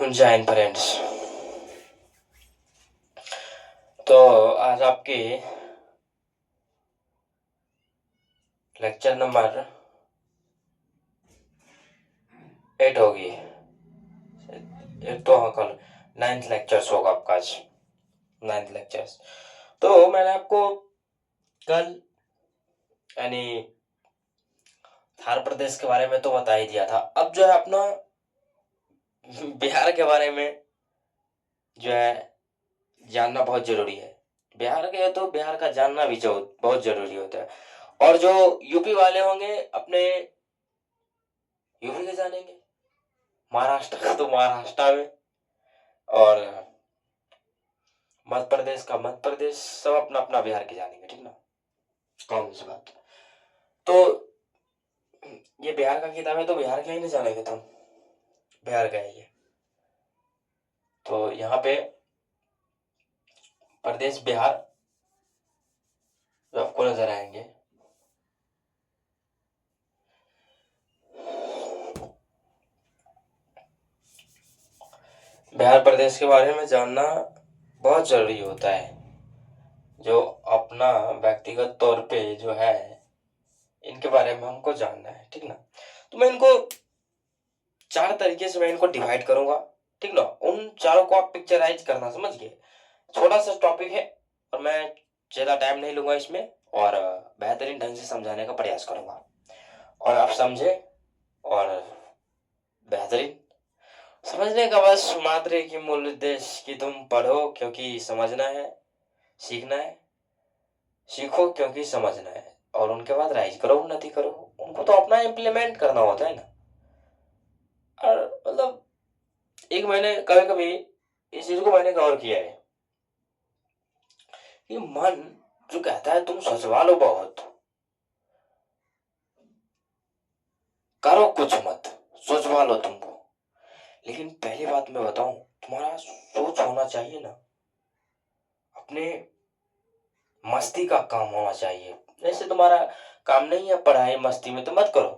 जय हिंद फ्रेंड्स। तो आज आपकी लेक्चर नंबर 8 होगी। तो हाँ, कल 9th लेक्चर्स होगा आपका आज, 9th लेक्चर्स। तो मैंने आपको कल यानी थार प्रदेश के बारे में तो बता ही दिया था। अब जो है अपना बिहार के बारे में जो है जानना बहुत जरूरी है। बिहार के तो बिहार का जानना भी जो बहुत जरूरी होता है। और जो यूपी वाले होंगे अपने यूपी के जानेंगे, महाराष्ट्र का तो महाराष्ट्र में, और मध्य प्रदेश का मध्य प्रदेश, सब अपना अपना बिहार के जानेंगे, ठीक ना। कौन सी बात। तो ये बिहार का किताब है तो बिहार का ही नहीं जानेंगे तुम, बिहार का है ये। तो यहाँ पे प्रदेश बिहार जो आपको नजर आएंगे, बिहार प्रदेश के बारे में जानना बहुत जरूरी होता है। जो अपना व्यक्तिगत तौर पे जो है इनके बारे में हमको जानना है, ठीक ना। तो मैं इनको 4 तरीके से मैं इनको डिवाइड करूंगा, ठीक ना। उन चारों को आप पिक्चराइज करना, समझ गए। छोटा सा टॉपिक है और मैं ज्यादा टाइम नहीं लूंगा इसमें, और बेहतरीन ढंग से समझाने का प्रयास करूंगा, और आप समझे और बेहतरीन समझने का बस मात्र एक ही मूल उद्देश्य कि तुम पढ़ो क्योंकि समझना है, सीखना है, सीखो क्योंकि समझना है, और उनके बाद राइज करो, उन्नति करो। उनको तो अपना इम्प्लीमेंट करना होता है ना। और मतलब एक मैंने कभी कभी इस चीज को मैंने गौर किया है कि मन जो कहता है तुम सोचवा लो बहुत, करो कुछ मत, सोचवा लो तुमको। लेकिन पहली बात मैं बताऊं, तुम्हारा सोच होना चाहिए ना, अपने मस्ती का काम होना चाहिए। जैसे तुम्हारा काम नहीं है पढ़ाई मस्ती में तो मत करो,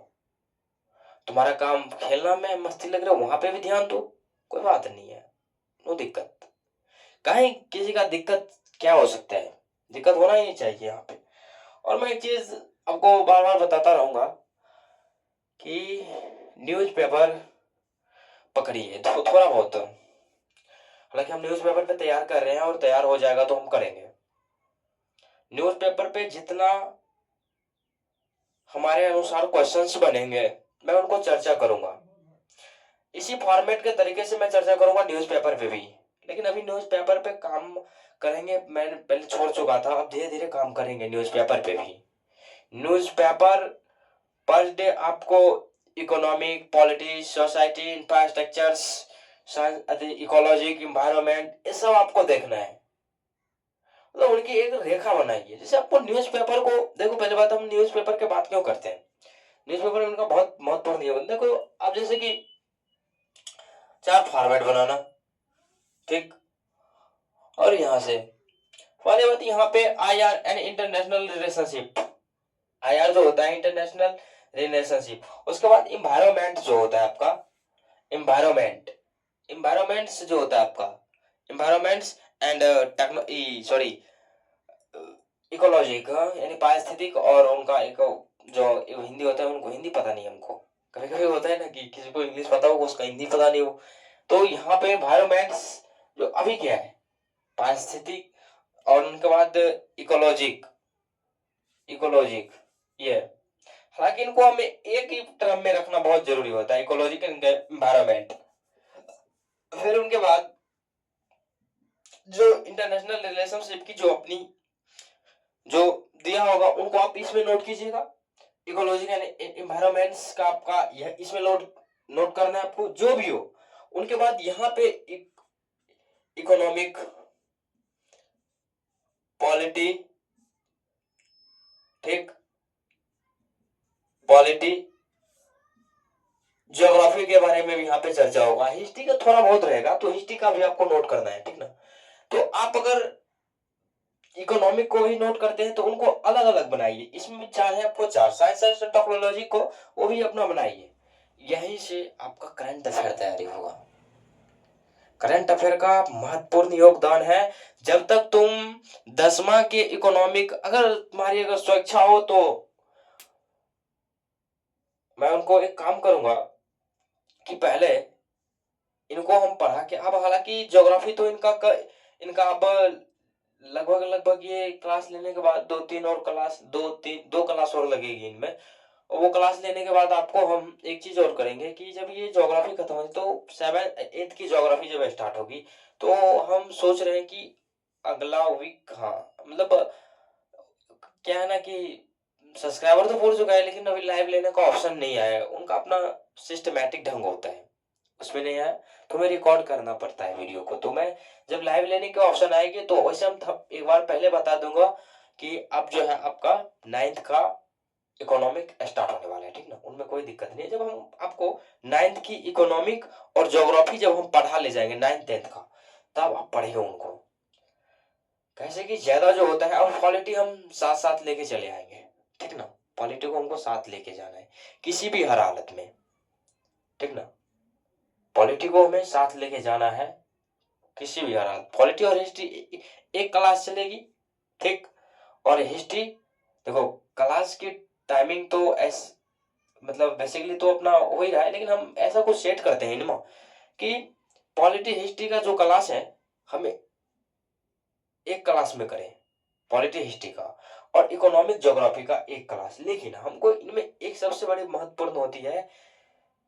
तुम्हारा काम खेलना में मस्ती लग रहा है वहां पे भी ध्यान दो, कोई बात नहीं है, नो दिक्कत। कहीं किसी का दिक्कत क्या हो सकता है, दिक्कत होना ही नहीं चाहिए यहाँ पे। और मैं एक चीज आपको बार बार बताता रहूंगा कि न्यूज़पेपर पकड़िए तो थोड़ा बहुत, हालांकि हम न्यूज़पेपर पे तैयार कर रहे हैं और तैयार हो जाएगा तो हम करेंगे। न्यूज़पेपर पे जितना हमारे अनुसार क्वेश्चंस बनेंगे मैं उनको चर्चा करूंगा, इसी फॉर्मेट के तरीके से मैं चर्चा करूंगा न्यूज़पेपर पे भी। लेकिन अभी न्यूज़पेपर पे काम करेंगे, मैंने पहले छोड़ चुका था, अब धीरे धीरे काम करेंगे न्यूज़पेपर पे भी। न्यूज़पेपर पर डे आपको economic, politics, society, infrastructures, ecology, environment, ये सब आपको देखना है। मतलब उनकी एक रेखा बनाइए। जैसे आपको न्यूज़पेपर को देखो, पहले बात हम न्यूज़पेपर की बात क्यों करते हैं, न्यूज़पेपर में उनका बहुत महत्वपूर्ण है। देखो आप जैसे कि 4 फॉर्मेट बनाना, ठीक। और यहां से पहले बात, यहाँ पे IR and international relationship, IR जो होता है इंटरनेशनल रिलेशनशिप। उसके बाद इन्वायरमेंट जो होता है आपका, इन्वायरमेंट, इन्वायरमेंट्स जो होता है आपका, इन्वायरमेंट्स एंड सॉरी इकोलॉजी का यानी पारिस्थितिक, और उनका एक जो एक हिंदी होता है, उनको हिंदी पता नहीं है हमको। कभी कभी होता है ना कि किसी को इंग्लिश पता हो उसका हिंदी पता नहीं हो। तो यहाँ पे इन्वायरमेंट्स जो अभी क्या है, पारिस्थितिक, और उनके बाद इकोलॉजिक, इकोलॉजिक ये। हालांकि इनको हमें एक ही टर्म में रखना बहुत जरूरी होता है, इकोलॉजिकल एनवायरमेंट। फिर उनके बाद जो इंटरनेशनल रिलेशनशिप की जो अपनी जो दिया होगा उनको आप इसमें नोट कीजिएगा। इकोलॉजिकल एनवायरमेंट्स का आपका यह इसमें नोट करना है आपको, जो भी हो। उनके बाद यहाँ पे इकोनॉमिक, पॉलिटी, ठीक, पॉलिटी, ज्योग्राफी के बारे में भी यहाँ पे चर्चा होगा। हिस्ट्री का थोड़ा बहुत रहेगा तो हिस्ट्री का भी आपको नोट करना है, ठीक ना। तो आप अगर इकोनॉमिक को ही नोट करते हैं तो उनको अलग अलग बनाइए, इसमें चाहे आपको 4 साइंस एंड टेक्नोलॉजी को वो भी अपना बनाइए। यहीं से आपका करंट अफेयर तैयारी होगा। करंट अफेयर का महत्वपूर्ण योगदान है। जब तक तुम 10वां के इकोनॉमिक, अगर तुम्हारी अगर स्वेच्छा हो तो मैं उनको एक काम करूंगा कि पहले इनको हम पढ़ा के, अब हालांकि ज्योग्राफी तो इनका अब लगभग लगभग ये क्लास लेने के बाद दो क्लास और लगेगी इनमें। और वो क्लास लेने के बाद आपको हम एक चीज और करेंगे कि जब ये ज्योग्राफी खत्म होगी तो 7th की ज्योग्राफी जब स्टार्ट होगी तो हम सोच रहे हैं कि अगला वीक, हाँ मतलब क्या है ना कि सब्सक्राइबर तो पूर चुका है लेकिन अभी लाइव लेने का ऑप्शन नहीं आया है। उनका अपना सिस्टमैटिक ढंग होता है, उसमें नहीं आया तो हमें रिकॉर्ड करना पड़ता है वीडियो को। तो मैं जब लाइव लेने के ऑप्शन आएंगे तो वैसे हम एक बार पहले बता दूंगा कि अब जो है आपका 9th का इकोनॉमिक स्टार्ट होने वाला है, ठीक ना, उनमें कोई दिक्कत नहीं है। जब हम आपको 9th की इकोनॉमिक और ज्योग्राफी जब हम पढ़ा ले जाएंगे 9th 10th का, तब आप पढ़िए उनको, कैसे कि ज्यादा जो होता है। और क्वालिटी हम साथ साथ लेके चले आएंगे, ठीक ना, क्वालिटी को हमको साथ लेके जाना है किसी भी हर हालत में, ठीक ना, पॉलिटी को हमें साथ लेके जाना है किसी भी हर हालत। पॉलिटी और हिस्ट्री एक क्लास चलेगी, ठीक। और हिस्ट्री देखो क्लास की टाइमिंग तो मतलब बेसिकली तो अपना हो ही रहा है, लेकिन हम ऐसा कुछ सेट करते हैं इनमें कि पॉलिटी हिस्ट्री का जो क्लास है हमें एक क्लास में करें, पॉलिटी हिस्ट्री का, और इकोनॉमिक ज्योग्राफी का एक क्लास। लेकिन हमको इनमें एक सबसे बड़ी महत्वपूर्ण होती है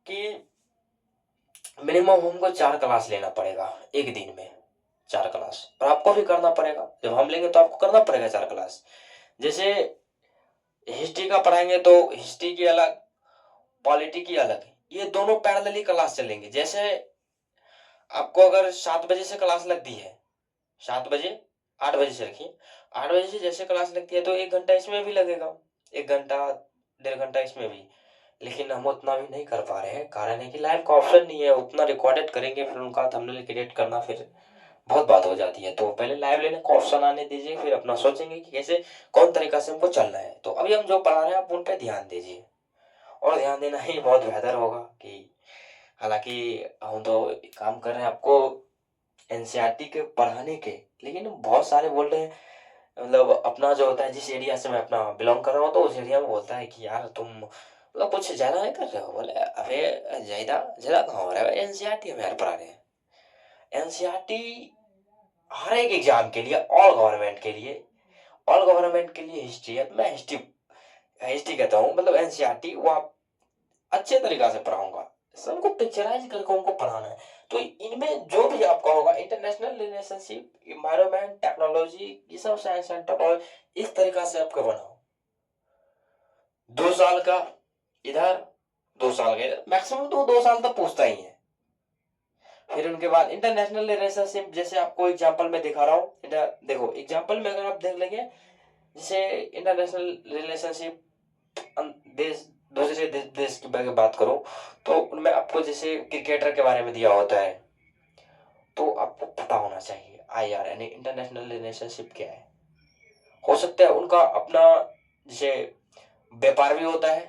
कि मिनिमम हमको 4 क्लास लेना पड़ेगा एक दिन में, 4 क्लास, और आपको भी करना पड़ेगा। जब हम लेंगे तो आपको करना पड़ेगा 4 क्लास। जैसे हिस्ट्री का पढ़ाएंगे तो हिस्ट्री की अलग, पॉलिटी की अलग, ये दोनों पैरेलली क्लास चलेंगे। जैसे आपको अगर 7 बजे से क्लास लगती है, 7 बजे, 8 बजे से रखिए, 8 बजे से जैसे क्लास लगती है तो 1 घंटा इसमें भी लगेगा, 1 घंटा 1.5 घंटा इसमें भी। लेकिन हम उतना भी नहीं कर पा रहे हैं, कारण है कि लाइव का ऑप्शन नहीं है। उतना रिकॉर्डेड करेंगे फिर उनका थंबनेल क्रिएट करना, फिर बहुत बात हो जाती है। तो पहले लाइव लेने का ऑप्शन आने दीजिए, फिर अपना सोचेंगे कि कैसे कौन तरीका से हमको चलना है। तो अभी हम जो पढ़ा रहे हैं आप उन पे ध्यान दीजिए, और ध्यान देना ही बहुत बेहतर होगा। कि हालांकि हम तो काम कर रहे हैं आपको एनसीईआरटी के पढ़ाने के, लेकिन बहुत सारे बोल रहे हैं, मतलब अपना जो होता है जिस एरिया से मैं अपना बिलोंग कर रहा हूँ तो उस एरिया में बोलता है कि यार तुम मतलब कुछ ज्यादा नहीं कर रहे हो। बोले अबे ज्यादा ज्यादा कहाँ हो रहा है, एनसीईआरटी हम यार पढ़ा रहे हैं। एनसीईआरटी हर एक एग्जाम के लिए, ऑल गवर्नमेंट के लिए हिस्ट्री है। मैं हिस्ट्री हिस्ट्री कहता हूँ, मतलब एनसीईआरटी वो आप अच्छे तरीका से पढ़ाऊंगा, सबको पिक्चराइज करके उनको पढ़ाना है। तो इनमें जो भी आपका होगा इंटरनेशनल रिलेशनशिप, इन्वायरमेंट, टेक्नोलॉजी, ये सब साइंस एंड टेक्नोलॉजी, इस तरीका से आपको बनाओ। 2 साल का इधर, 2 साल का इधर, मैक्सिमम तो 2 साल तक पूछता ही है। फिर उनके बाद इंटरनेशनल रिलेशनशिप, जैसे आपको एग्जांपल में दिखा रहा हूँ, देखो एग्जांपल में अगर आप देख लेंगे, जैसे इंटरनेशनल रिलेशनशिप देश दूसरे देश की बात करूं तो उनमें आपको जैसे क्रिकेटर के बारे में दिया होता है तो आपको पता होना चाहिए आईआर यानी इंटरनेशनल रिलेशनशिप क्या है। हो सकता है उनका अपना जैसे व्यापार भी होता है,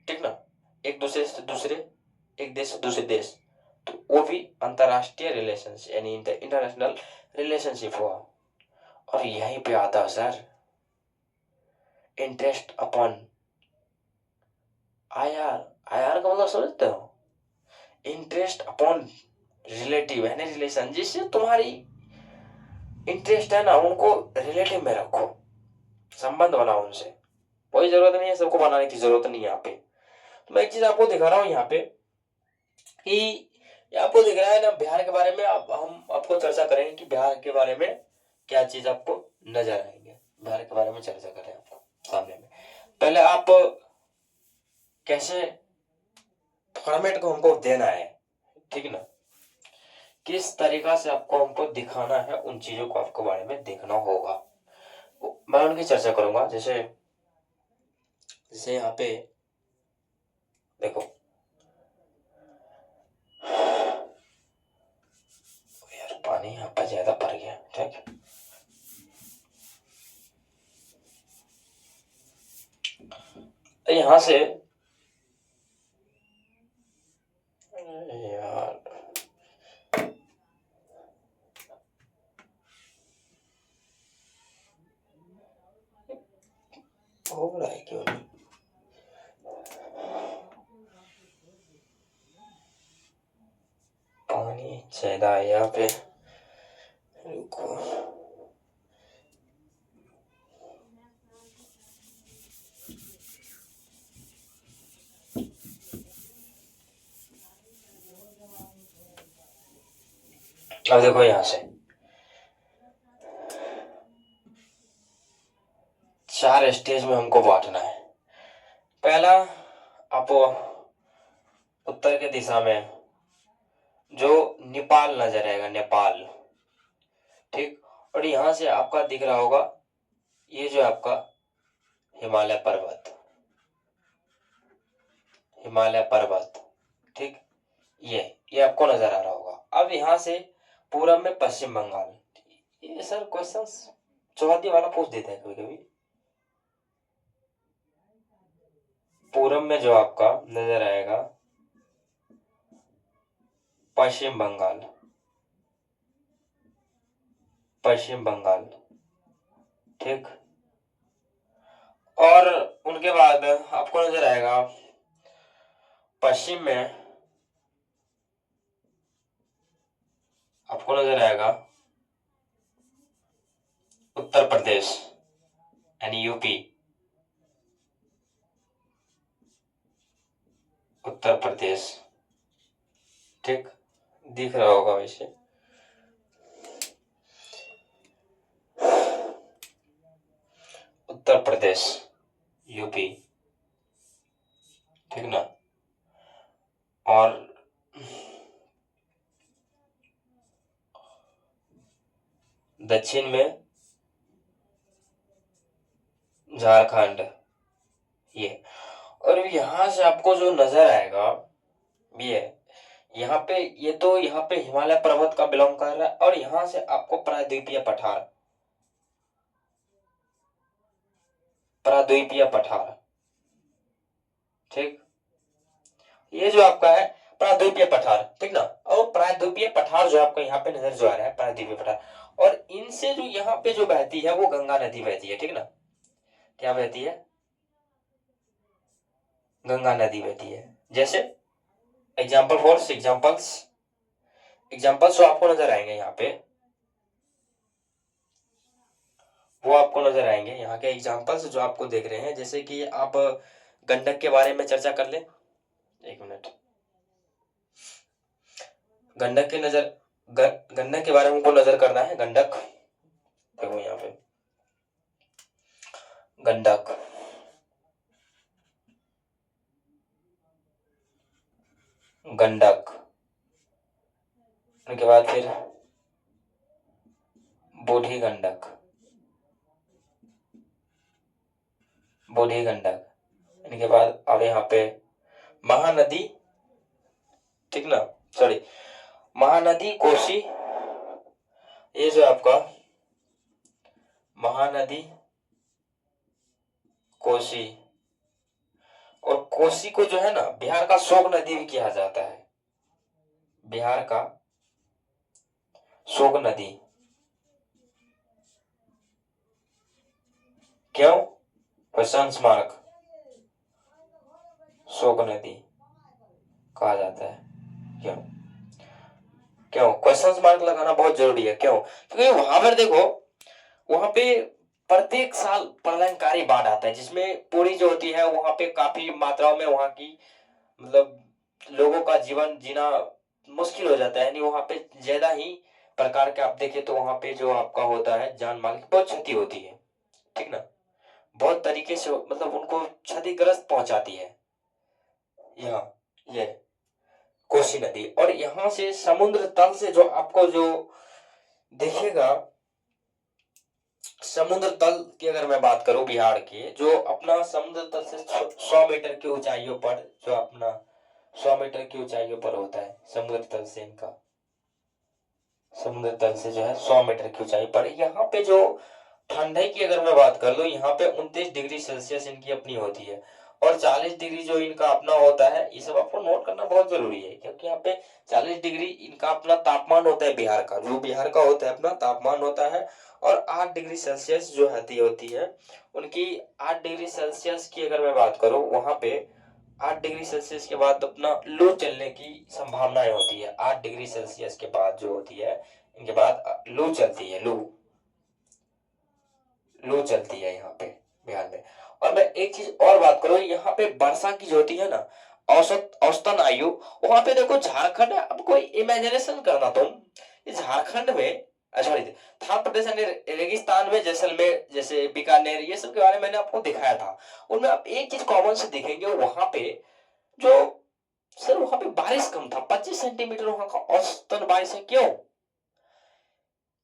ठीक ना, एक दूसरे से दूसरे, एक देश से दूसरे देश, तो वो भी अंतरराष्ट्रीय रिलेशनशिप यानी इंटरनेशनल रिलेशनशिप हुआ। और यहीं पे आता है sir interest upon IR. IR का मतलब समझते हो, इंटरेस्ट अपॉन रिलेटिव यानी रिलेशन, जिससे तुम्हारी इंटरेस्ट है ना उनको रिलेटिव में रखो, संबंध बनाओ उनसे। कोई जरूरत नहीं है, सबको बनाने की जरूरत नहीं है यहाँ पे। तो मैं एक चीज आपको दिखा रहा हूँ यहाँ पे कि ये आपको दिख रहा है ना बिहार के बारे में, हम आपको चर्चा करेंगे कि बिहार के बारे में क्या चीज आपको नजर आएंगे। बिहार के बारे में चर्चा करें आपको सामने में, पहले आप कैसे फॉर्मेट को हमको देना है, ठीक ना, किस तरीका से आपको हमको दिखाना है, उन चीजों को आपको बारे में देखना होगा। मैं उनकी चर्चा करूंगा। जैसे जैसे यहाँ पे देखो यार, पानी यहाँ पर ज्यादा भर गया, ठीक है। यहाँ से यार पानी ज्यादा है यहाँ पे, रुको। अब देखो यहाँ से 4 स्टेज में हमको बांटना है। पहला, आप उत्तर के दिशा में जो नेपाल नजर आएगा, नेपाल, ठीक। और यहां से आपका दिख रहा होगा ये जो आपका हिमालय पर्वत, हिमालय पर्वत, ठीक। ये आपको नजर आ रहा होगा। अब यहां से पूरब में पश्चिम बंगाल। ये सर क्वेश्चन चौहद्दी वाला पूछ देता है कभी कभी। पूरब में जो आपका नजर आएगा पश्चिम बंगाल, पश्चिम बंगाल, ठीक। और उनके बाद आपको नजर आएगा पश्चिम में, आपको नजर आएगा उत्तर प्रदेश यानी यूपी, उत्तर प्रदेश, ठीक। दिख रहा होगा वैसे। उत्तर प्रदेश, यूपी, ठीक ना। और दक्षिण में झारखंड, ये। और यहां से आपको जो नजर आएगा ये, यहाँ पे ये तो यहाँ पे हिमालय पर्वत का बिलोंग कर रहा है। और यहां से आपको प्रायद्वीपीय पठार, प्रायद्वीपीय पठार, ठीक। ये जो आपका है प्रायद्वीपीय पठार, ठीक ना। और प्रायद्वीपीय पठार जो आपको यहाँ पे नजर जो आ रहा है प्रायद्वीपीय पठार, और इनसे जो यहाँ पे जो बहती है वो गंगा नदी बहती है, ठीक ना। क्या बहती है? गंगा नदी बहती है। जैसे एग्जाम्पल फॉर एग्जाम्पल्स, एग्जाम्पल्स जो आपको नजर आएंगे यहाँ पे, वो आपको नजर आएंगे यहाँ के एग्जाम्पल्स जो आपको देख रहे हैं। जैसे कि आप गंडक के बारे में चर्चा कर ले, एक मिनट। गंडक के नजर गंडक के बारे में हमको नजर करना है। गंडक, देखो यहाँ पे गंडक, गंडक, उनके बाद फिर बूढ़ी गंडक, बूढ़ी गंडक, इनके बाद अब यहाँ पे महानदी, ठीक ना, सॉरी, महानदी कोसी, ये जो आपका महानदी कोसी। और कोसी को जो है ना बिहार का शोक नदी भी कहा जाता है, बिहार का शोक नदी। क्यों? क्वेश्चन मार्क, शोक नदी कहा जाता है। क्यों? क्यों क्वेश्चन मार्क लगाना बहुत जरूरी है? क्यों? क्योंकि वहां पर देखो, वहां पे प्रत्येक साल प्रलयंकारी बाढ़ आता है, जिसमें पूरी जो होती है वहां पे काफी मात्राओं में वहां की मतलब लोगों का जीवन जीना मुश्किल हो जाता है। यानी वहां पे ज्यादा ही प्रकार के आप देखें तो वहां पे जो आपका होता है जान माल की बहुत क्षति होती है, ठीक ना। बहुत तरीके से मतलब उनको क्षतिग्रस्त पहुंचाती है यहाँ ये कोसी नदी। और यहाँ से समुद्र तल से जो आपको जो दिखेगा, समुद्र तल की अगर मैं बात करूं बिहार के, जो अपना समुद्र तल से 100 मीटर की ऊंचाइयों पर, जो अपना 100 मीटर की ऊंचाइयों पर होता है समुद्र तल से, इनका समुद्र तल से जो है 100 मीटर की ऊंचाई पर। यहाँ पे जो ठंडाई की अगर मैं बात कर लूं, यहाँ पे 29 डिग्री सेल्सियस इनकी अपनी होती है। और 40 डिग्री जो इनका अपना होता है, ये सब आपको नोट करना बहुत जरूरी है, क्योंकि यहाँ पे 40 डिग्री इनका अपना तापमान होता है बिहार का, जो बिहार का होता है अपना तापमान होता है। और 8 डिग्री सेल्सियस जो होती है उनकी, 8 डिग्री सेल्सियस की अगर मैं बात करूं वहां पे 8 डिग्री सेल्सियस के बाद अपना लू चलने की संभावनाएं होती है। 8 डिग्री सेल्सियस के बाद जो होती है, इनके बाद लू चलती है, लू लू चलती है यहाँ पे बिहार में। और मैं एक चीज और बात करूँ, यहाँ पे वर्षा की जो होती है ना, औसत औसतन आयु, वहां पे देखो झारखंड है। अब कोई इमेजिनेशन करना तुम, ये झारखंड में, सॉरी, थार प्रदेश यानी रेगिस्तान में, जैसलमेर जैसे बीकानेर, ये सब के बारे में मैंने आपको दिखाया था। उनमें आप एक चीज कॉमन से देखेंगे, वहां पे जो, सर वहां पे बारिश कम था, 25 सेंटीमीटर वहां का औसतन बारिश है। क्यों?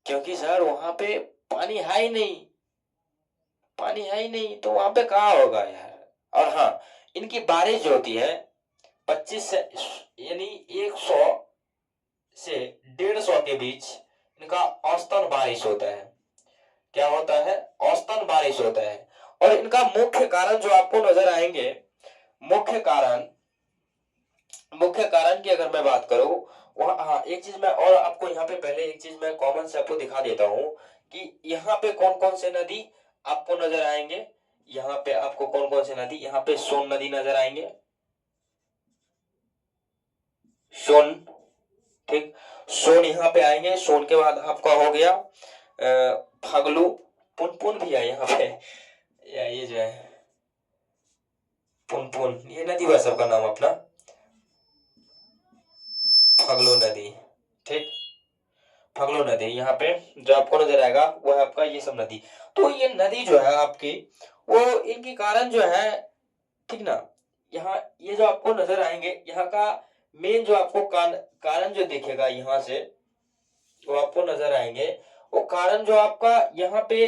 क्योंकि सर वहां पे पानी है ही नहीं, पानी है ही नहीं, तो वहां पे कहाँ होगा यार। और हाँ, इनकी बारिश जो होती है 25 से, यानी 100 से 150 के बीच इनका औसतन बारिश होता है। क्या होता है? औसतन बारिश होता है। और इनका मुख्य कारण जो आपको नजर आएंगे, मुख्य कारण, मुख्य कारण की अगर मैं बात करूं, वहां, हाँ, एक चीज मैं और आपको यहाँ पे, पहले एक चीज मैं कॉमन से आपको दिखा देता हूँ कि यहाँ पे कौन कौन से नदी आपको नजर आएंगे। यहाँ पे आपको कौन कौन से नदी, यहाँ पे सोन नदी नजर आएंगे, सोन, ठीक, सोन यहाँ पे आएंगे। सोन के बाद आपका हो गया फगलू, पुनपुन भी है यहाँ पे, या ये जो है पुनपुन, ये नदी बस सबका नाम अपना, फगलू नदी, ठीक, फगलू नदी यहाँ पे जो आपको नजर आएगा वो है आपका ये सब नदी। तो ये नदी जो है आपकी, वो इनके कारण जो है, ठीक ना, यहाँ ये जो आपको नजर आएंगे, यहाँ का मेन जो आपको कारण जो दिखेगा यहाँ से, वो आपको नजर आएंगे, वो कारण जो आपका यहाँ पे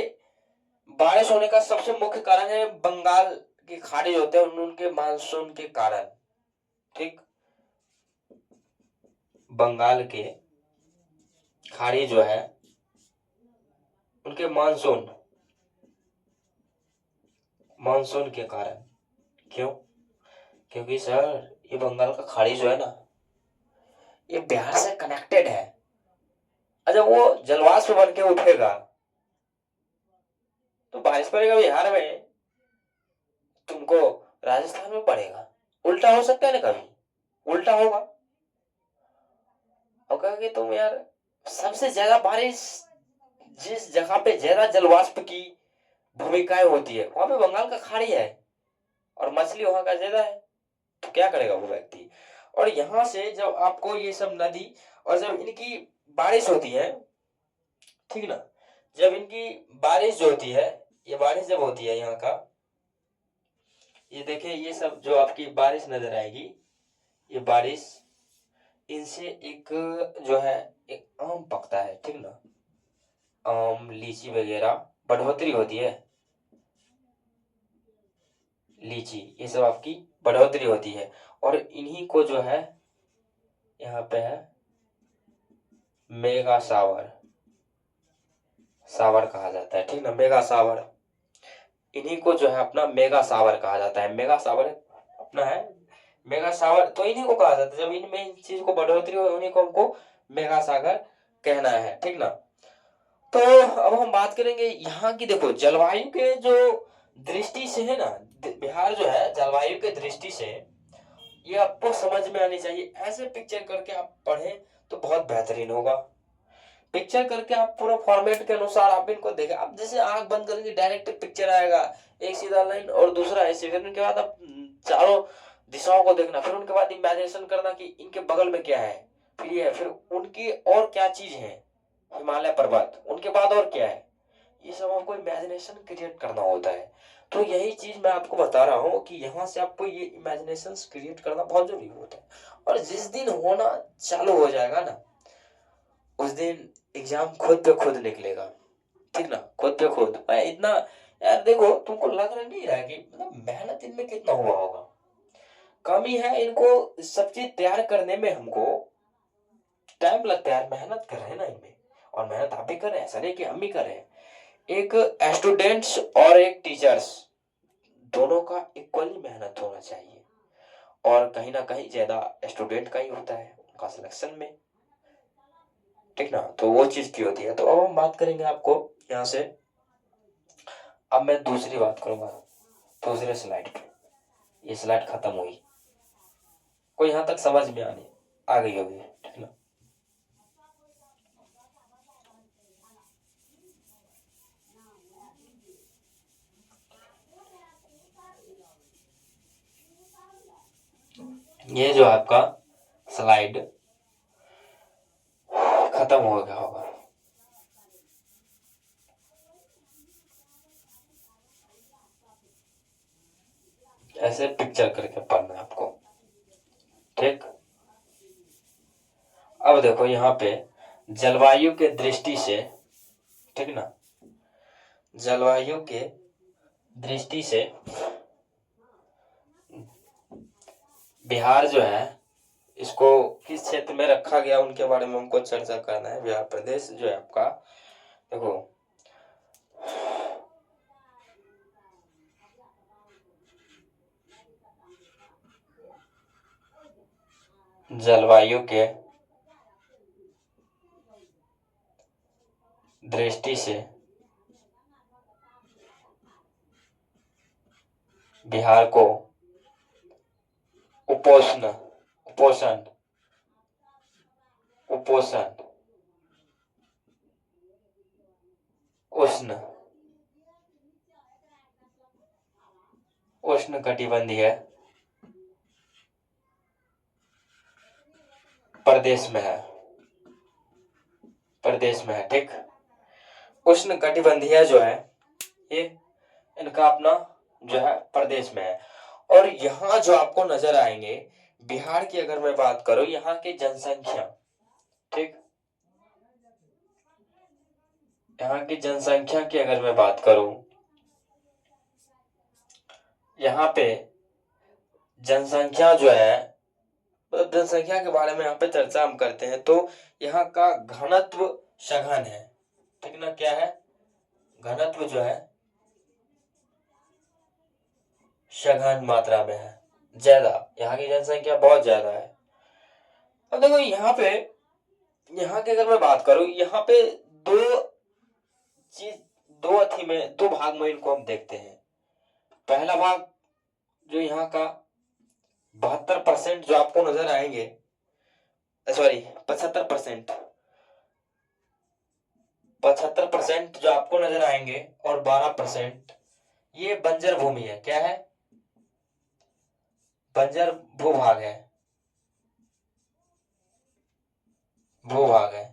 बारिश होने का सबसे मुख्य कारण है बंगाल की खाड़ी जो होते हैं उनके मानसून के कारण, ठीक, बंगाल के खाड़ी जो है उनके मानसून, मानसून के कारण। क्यों? क्योंकि सर ये बंगाल का खाड़ी जो है ना, ये बिहार से कनेक्टेड है। अच्छा, वो जलवाष्प बन के उठेगा तो बारिश पड़ेगा बिहार में, तुमको राजस्थान में पड़ेगा। उल्टा हो सकता है ना, कभी उल्टा होगा। और कहा कि तुम यार, सबसे ज्यादा बारिश जिस जगह पे ज्यादा जलवाष्प की भूमिकाएं होती है, वहां पे बंगाल का खाड़ी है और मछली वहां का ज्यादा है, तो क्या करेगा वो व्यक्ति। और यहां से जब आपको ये सब नदी, और जब इनकी बारिश होती है, ठीक ना, जब इनकी बारिश जो होती है, ये बारिश जब होती है यहाँ का, ये देखिए ये सब जो आपकी बारिश नजर आएगी, ये बारिश, इनसे एक जो है, एक आम पकता है, ठीक ना, आम लीची वगैरह बढ़ोतरी होती है, लीची, ये सब आपकी बढ़ोतरी होती है। और इन्हीं को जो है यहाँ पे है मेगा सावर, सावर कहा जाता है, ठीक ना, मेगा सावर, इन्हीं को जो है अपना मेगा सावर कहा जाता है। मेगा सावर अपना है, मेगा सावर तो इन्हीं को कहा जाता है, जब इनमें इन चीज को बढ़ोतरी हो, उन्हीं को हमको मेगा सागर कहना है, ठीक ना। तो अब हम बात करेंगे यहाँ की, देखो जलवायु के जो दृष्टि से है ना, बिहार जो है जलवायु के दृष्टि से, ये आपको समझ में आनी चाहिए। ऐसे पिक्चर करके आप पढ़ें तो बहुत बेहतरीन होगा। पिक्चर करके आप पूरा फॉर्मेट के अनुसार आप इनको देखें। आप जैसे आंख बंद करेंगे डायरेक्ट पिक्चर आएगा, एक सीधा लाइन और दूसरा ऐसे, फिर उनके बाद आप चारों दिशाओं को देखना, फिर उनके बाद इमेजिनेशन करना कि इनके बगल में क्या है, फिर ये है, फिर उनकी और क्या चीज है, हिमालय पर्वत, उनके बाद और क्या है, ये सब आपको इमेजिनेशन क्रिएट करना होता है। तो यही चीज मैं आपको बता रहा हूँ कि यहाँ से आपको ये इमेजिनेशन क्रिएट करना बहुत जरूरी होता है। और जिस दिन होना चालू हो जाएगा ना, उस दिन एग्जाम खुद पे खुद निकलेगा, ठीक ना, खुद पे खुद। मैं इतना, यार देखो तुमको लग रहा नहीं रहा कि मतलब मेहनत इनमें कितना हुआ होगा। कमी है इनको सब चीज तैयार करने में, हमको टाइम लगता है, मेहनत कर रहे हैं ना इनमें, और मेहनत आप भी कर रहे हैं, ऐसा नहीं कि हम ही कर रहे हैं। एक स्टूडेंट्स और एक टीचर्स, दोनों का इक्वली मेहनत होना चाहिए, और कहीं ना कहीं ज्यादा स्टूडेंट का ही होता है उनका सिलेक्शन में, ठीक ना। तो वो चीज की होती है। तो अब हम बात करेंगे आपको यहाँ से, अब मैं दूसरी बात करूंगा दूसरे स्लाइड पे, ये स्लाइड खत्म हुई। को यहाँ तक समझ में आ गई होगी, ठीक ना। ये जो आपका स्लाइड खत्म हो गया होगा। ऐसे पिक्चर करके पढ़ना है आपको, ठीक। अब देखो यहाँ पे जलवायु के दृष्टि से, ठीक ना, जलवायु के दृष्टि से बिहार जो है इसको किस क्षेत्र में रखा गया उनके बारे में हमको चर्चा करना है। बिहार प्रदेश जो है आपका, देखो जलवायु के दृष्टि से बिहार को उपोष्ण उपोषण उपोषण उष्ण उष्ण कटिबंधीय प्रदेश में है, प्रदेश में है, ठीक। उष्ण कटिबंधीय जो है ये इनका अपना जो है प्रदेश में है। और यहाँ जो आपको नजर आएंगे बिहार की, अगर मैं बात करूं यहाँ की जनसंख्या, ठीक, यहाँ की जनसंख्या की अगर मैं बात करूं, यहाँ पे जनसंख्या जो है, मतलब जनसंख्या के बारे में यहाँ पे चर्चा हम करते हैं तो यहाँ का घनत्व सघन है, ठीक ना। क्या है? घनत्व जो है सघन मात्रा में है, ज्यादा, यहाँ की जनसंख्या बहुत ज्यादा है। अब देखो यहाँ पे, यहाँ की अगर मैं बात करूं, यहाँ पे दो चीज, दो अथी में, दो भाग में इनको हम देखते हैं। पहला भाग जो यहाँ का 72% जो आपको नजर आएंगे, सॉरी 75%, 75% जो आपको नजर आएंगे और 12% ये बंजर भूमि है। क्या है? बंजर भूभाग है, भूभाग है।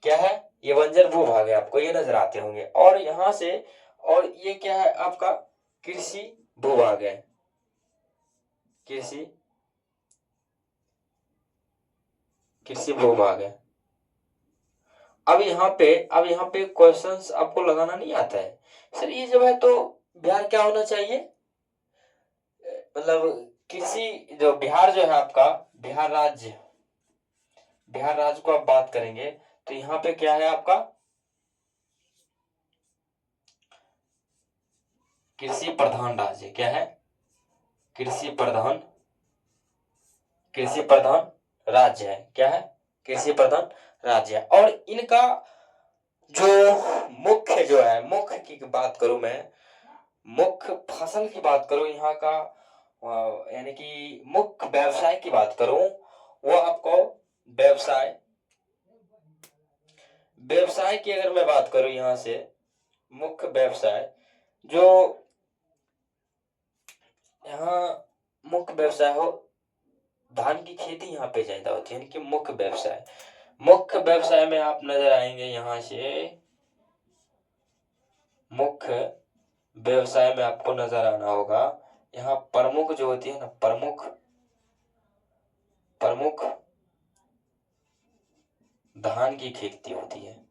क्या है? ये बंजर भूभाग है, आपको ये नजर आते होंगे। और यहां से, और ये क्या है आपका? कृषि भूभाग है, कृषि कृषि भूभाग है। अब यहाँ पे क्वेश्चंस आपको लगाना नहीं आता है, सर ये जब है तो बिहार क्या होना चाहिए, मतलब कृषि जो बिहार जो है आपका, बिहार राज्य, बिहार राज्य को आप बात करेंगे तो यहाँ पे क्या है आपका? कृषि प्रधान राज्य। क्या है? कृषि प्रधान, कृषि प्रधान राज्य है। क्या है? कृषि प्रधान राज्य है। और इनका जो मुख्य जो है, मुख्य की बात करूं मैं, मुख्य फसल की बात करूं यहाँ का, यानी कि मुख्य व्यवसाय की बात करूं, वो आपको व्यवसाय, व्यवसाय की अगर मैं बात करूं यहाँ से, मुख्य व्यवसाय जो यहाँ मुख्य व्यवसाय हो, धान की खेती यहाँ पे ज्यादा होती है, यानी कि मुख्य व्यवसाय, मुख्य व्यवसाय में आप नजर आएंगे यहाँ से, मुख्य व्यवसाय में आपको नजर आना होगा यहाँ प्रमुख जो होती है ना, प्रमुख, प्रमुख धान की खेती होती है।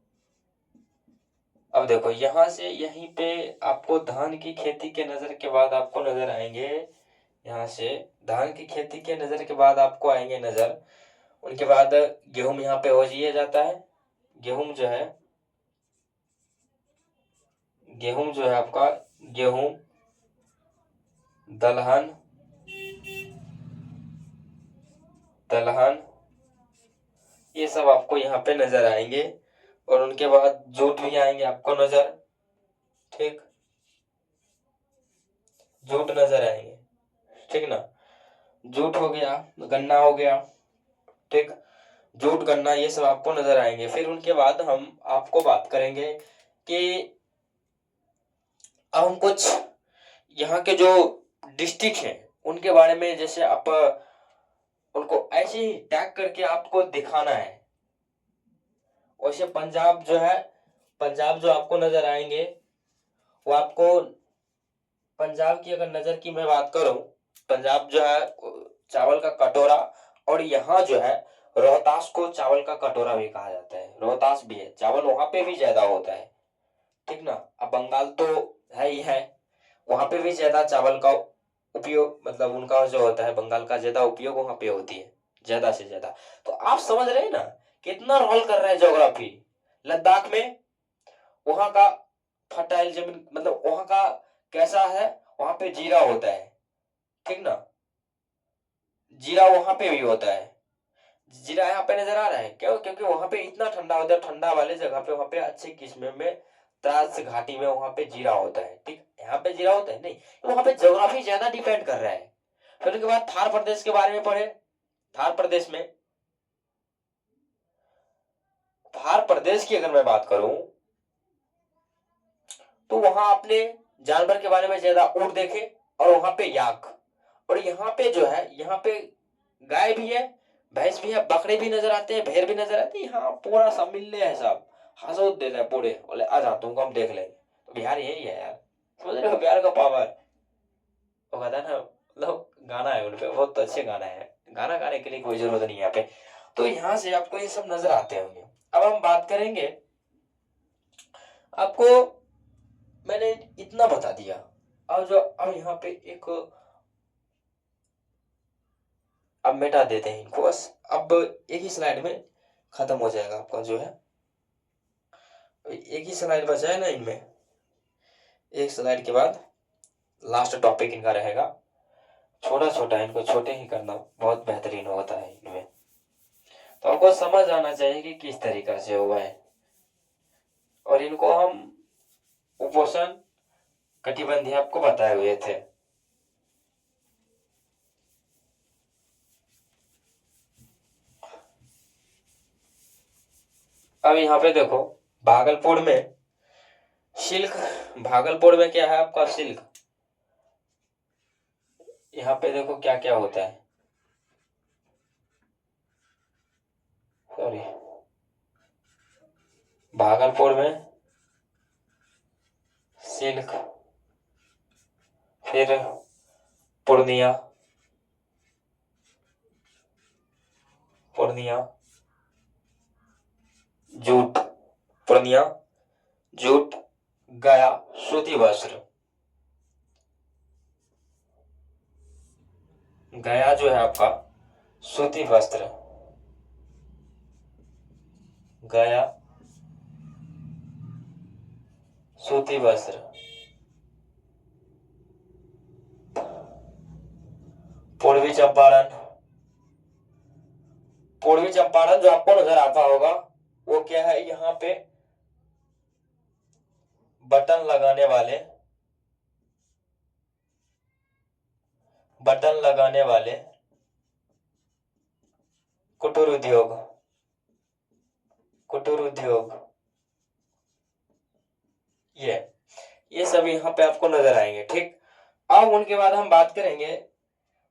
अब देखो यहाँ से यहीं पे आपको धान की खेती के नजर के बाद आपको नजर आएंगे, यहाँ से धान की खेती के नजर के बाद आपको आएंगे नजर, उनके बाद गेहूं यहाँ पे हो जाता है। गेहूं जो है, गेहूं जो है आपका, गेहूं, दलहन, दलहन, ये सब आपको यहाँ पे नजर आएंगे। और उनके बाद जूट भी आएंगे आपको नजर, ठीक, जूट नजर आएंगे, ठीक ना। जूट हो गया, गन्ना हो गया, ठीक, जूट गन्ना ये सब आपको नजर आएंगे। फिर उनके बाद हम आपको बात करेंगे कि अब हम कुछ यहाँ के जो डिस्ट्रिक्ट हैं उनके बारे में, जैसे आप उनको ऐसे ही टैग करके आपको दिखाना है। वैसे पंजाब जो है, पंजाब जो आपको नजर आएंगे वो आपको, पंजाब की अगर नजर की मैं बात करूं, पंजाब जो है चावल का कटोरा, और यहाँ जो है रोहतास को चावल का कटोरा भी कहा जाता है। रोहतास भी है, चावल वहां पे भी ज्यादा होता है, ठीक ना। अब बंगाल तो है ही है, वहां पे भी ज्यादा चावल का उपयोग, मतलब उनका जो होता है, बंगाल का ज्यादा उपयोग वहां पे होती है, ज्यादा से ज्यादा। तो आप समझ रहे हैं ना कितना रोल कर रहा है ज्योग्राफी। लद्दाख में वहां का फर्टाइल जमीन, मतलब वहां का कैसा है, वहां पे जीरा होता है, ठीक ना, जीरा वहां पे भी होता है। जीरा यहाँ पे नजर आ रहा है क्यों? क्योंकि वहां पे इतना ठंडा होता है, ठंडा वाले जगह पे वहां पे अच्छे किस्म में द्रास घाटी में वहां पे जीरा होता है, ठीक। यहाँ पे जीरा होता है नहीं, वहां पे ज्योग्राफी ज्यादा डिपेंड कर रहा है। फिर उसके बाद थार प्रदेश के बारे में पढ़े। थार प्रदेश में, थार प्रदेश की अगर मैं बात करूं तो वहां आपने जानवर के बारे में ज्यादा ऊंट देखे, और वहां पे याक, और यहाँ पे जो है, यहाँ पे गाय भी है, भैंस भी है, बकरे भी नजर आते हैं, भेड़ भी नजर आते हैं। यहाँ पूरा सब मिलने है, सब हंसोत देते हैं पूरे, बोले आ जा तुमको हम देख लेंगे। तो बिहार यही है यार, समझ रहे हो बिहार का पावर। वो कहता है ना, मतलब गाना है उनपे, बहुत अच्छे गाना है, गाना गाने के लिए कोई जरूरत नहीं है यहाँ पे। तो यहाँ से आपको ये सब नजर आते होंगे। अब हम बात करेंगे, आपको मैंने इतना बता दिया। अब यहाँ पे एक, अब मिटा देते हैं इनको बस। अब एक ही स्लाइड में खत्म हो जाएगा आपका जो है, एक ही स्लाइड बचा है ना इनमें, एक स्लाइड के बाद लास्ट टॉपिक इनका रहेगा। छोटा छोटा इनको छोटे ही करना बहुत बेहतरीन होता है इनमें। तो आपको समझ आना चाहिए कि किस तरीका से हुआ है, और इनको हम उपोषण कटिबंधीय आपको बताए हुए थे। अब यहाँ पे देखो, भागलपुर में सिल्क, भागलपुर में क्या है आपका सिल्क। यहाँ पे देखो क्या क्या होता है, सॉरी, भागलपुर में सिल्क, फिर पूर्णिया, पूर्णिया जूट, पूर्णिया जूट, गया सूती वस्त्र। गया जो है आपका सूती वस्त्र, गया सूती वस्त्र। पूर्वी चंपारण, पूर्वी चंपारण जो आपको नजर आता होगा वो क्या है, यहाँ पे बटन लगाने वाले, बटन लगाने वाले कुटीर उद्योग, कुटीर उद्योग, ये ये सब यहाँ पे आपको नजर आएंगे, ठीक। अब उनके बाद हम बात करेंगे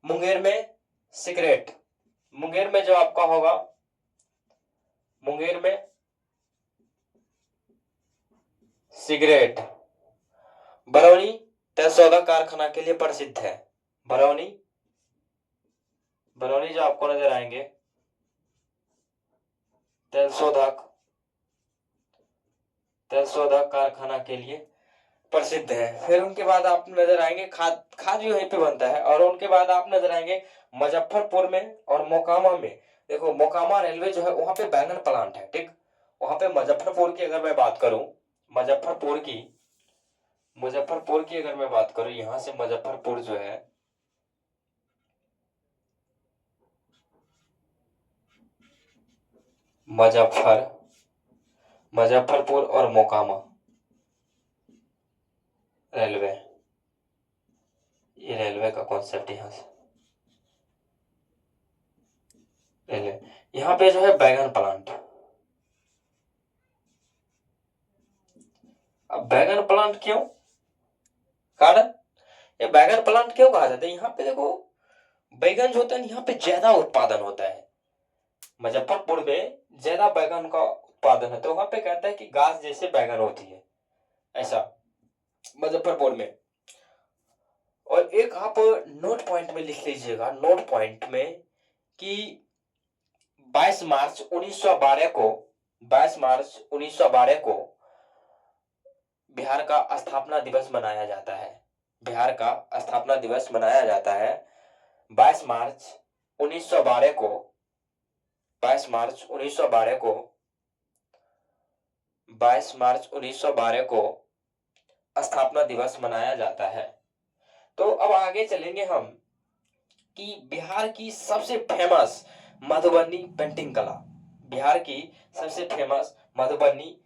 मुंगेर में सिगरेट। मुंगेर में जो आपका होगा, मुंगेर में सिगरेट। बरौनी तेल सौदा कारखाना के लिए प्रसिद्ध है। बरौनी, बरौनी जो आपको नजर आएंगे तेल शोधक, तेल शोधक कारखाना के लिए प्रसिद्ध है। फिर उनके बाद आप नजर आएंगे खाद, खाद भी वहीं पे बनता है। और उनके बाद आप नजर आएंगे मुजफ्फरपुर में और मोकामा में। देखो मोकामा रेलवे जो है वहां पे बैगन प्लांट है, ठीक। वहां पे मुजफ्फरपुर की अगर मैं बात करूं, मुजफ्फरपुर की, मुजफ्फरपुर की अगर मैं बात करूं, यहाँ से मुजफ्फरपुर जो है, मुजफ्फर, मुजफ्फरपुर और मोकामा रेलवे, ये रेलवे का कॉन्सेप्ट यहाँ से। ले ले। यहाँ पे जो है बैगन प्लांट। अब बैगन प्लांट क्यों, कारण ये बैगन प्लांट क्यों कहा जाता है, यहाँ पे देखो बैगन जो होता है यहाँ पे ज्यादा उत्पादन होता है, मुजफ्फरपुर में ज्यादा बैगन का उत्पादन है, तो वहां पे कहता है कि घास जैसे बैगन होती है, ऐसा मुजफ्फरपुर में। और एक आप नोट पॉइंट में लिख लीजिएगा, नोट पॉइंट में, कि 22 मार्च 1912 को 22 मार्च 1912 को बिहार का स्थापना दिवस मनाया जाता है। बिहार का स्थापना दिवस मनाया जाता है 22 मार्च 1912 को। 22 मार्च 1912 को 22 मार्च 1912 को स्थापना दिवस मनाया जाता है। तो अब आगे चलेंगे हम कि बिहार की सबसे फेमस मधुबनी पेंटिंग कला, बिहार की सबसे फेमस मधुबनी।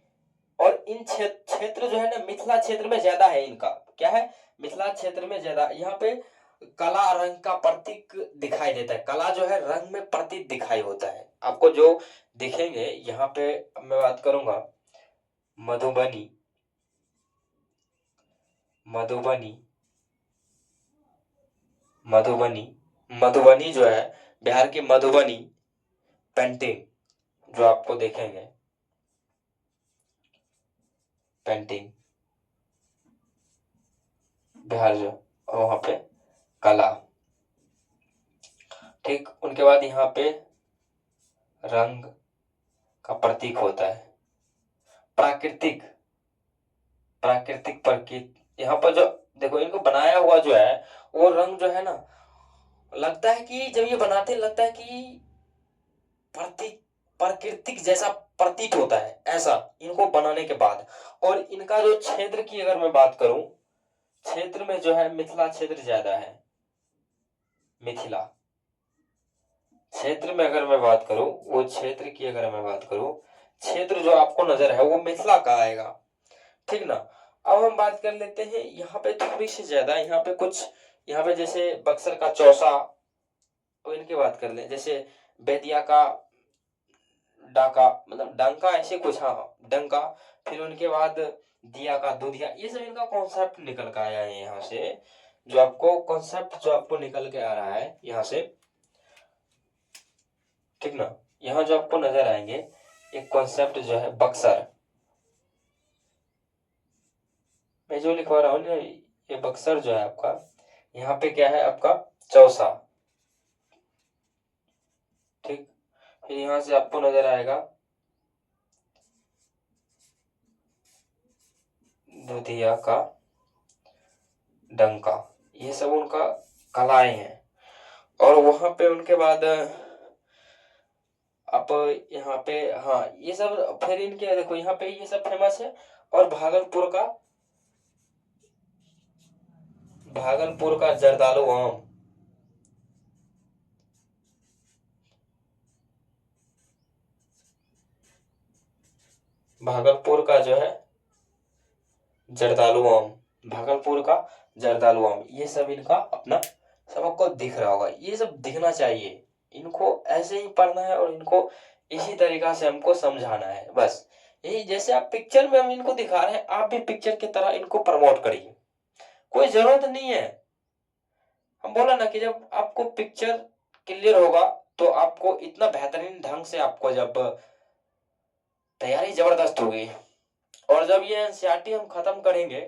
और इन क्षेत्र जो है ना मिथिला क्षेत्र में ज्यादा है, इनका क्या है, मिथिला क्षेत्र में ज्यादा। यहाँ पे कला रंग का प्रतीक दिखाई देता है, कला जो है रंग में प्रतीक दिखाई होता है आपको जो दिखेंगे यहाँ पे। मैं बात करूंगा मधुबनी, मधुबनी, मधुबनी, मधुबनी जो है बिहार की मधुबनी पेंटिंग जो आपको देखेंगे, पेंटिंग बिहार जो, और वहां पे कला, ठीक। उनके बाद यहाँ पे रंग का प्रतीक होता है, प्राकृतिक, प्राकृतिक प्रतीक। यहाँ पर जो देखो इनको बनाया हुआ जो है वो रंग जो है ना, लगता है कि जब ये बनाते हैं लगता है कि प्रतीक, प्राकृतिक जैसा प्रतीत होता है ऐसा इनको बनाने के बाद। और इनका जो क्षेत्र की अगर मैं बात करूं, क्षेत्र में जो है मिथिला क्षेत्र ज्यादा है, मिथिला क्षेत्र में अगर मैं बात करूं, वो क्षेत्र की अगर मैं बात करूं, क्षेत्र जो आपको नजर है वो मिथिला का आएगा, ठीक ना। अब हम बात कर लेते हैं यहाँ पे थोड़ी सी ज्यादा, यहाँ पे कुछ, यहाँ पे जैसे बक्सर का चौसा, तो इनकी बात कर ले, जैसे बेतिया का डाका, मतलब डंका ऐसे कुछ, हाँ डंका। फिर उनके बाद दिया का दूधिया, ये सब इनका कॉन्सेप्ट निकल के आया है यहाँ से, जो आपको कॉन्सेप्ट जो आपको निकल के आ रहा है यहाँ से, ठीक ना। यहाँ जो आपको नजर आएंगे एक कॉन्सेप्ट जो है बक्सर, मैं जो लिखवा रहा हूँ ना ये बक्सर जो है आपका, यहाँ पे क्या है आपका चौसा, ठीक। फिर यहाँ से आपको नजर आएगा दूधिया का डंका, ये सब उनका कलाएं हैं। और वहां पे उनके बाद आप यहाँ पे, हाँ ये सब फिर इनके देखो यहाँ पे ये सब फेमस है। और भागलपुर का, भागलपुर का जर्दालू आम, भागलपुर का जो है जर्दालू आम, भागलपुर का जर्दालू आम, ये सब इनका अपना सबको दिख रहा होगा, ये सब दिखना चाहिए। इनको ऐसे ही पढ़ना है और इनको इसी तरीका से हमको समझाना है, बस यही। जैसे आप पिक्चर में हम इनको दिखा रहे हैं, आप भी पिक्चर की तरह इनको प्रमोट करिए, कोई जरूरत नहीं है। हम बोला ना कि जब आपको पिक्चर क्लियर होगा तो आपको इतना बेहतरीन ढंग से आपको जब तैयारी जबरदस्त होगी। और जब ये एनसीईआरटी हम खत्म करेंगे,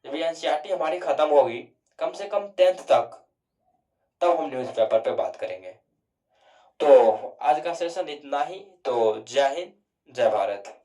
जब ये एनसीईआरटी हमारी खत्म होगी कम से कम 10th तक, तब हम न्यूज़पेपर पे बात करेंगे। तो आज का सेशन इतना ही, तो जय हिंद, जय भारत।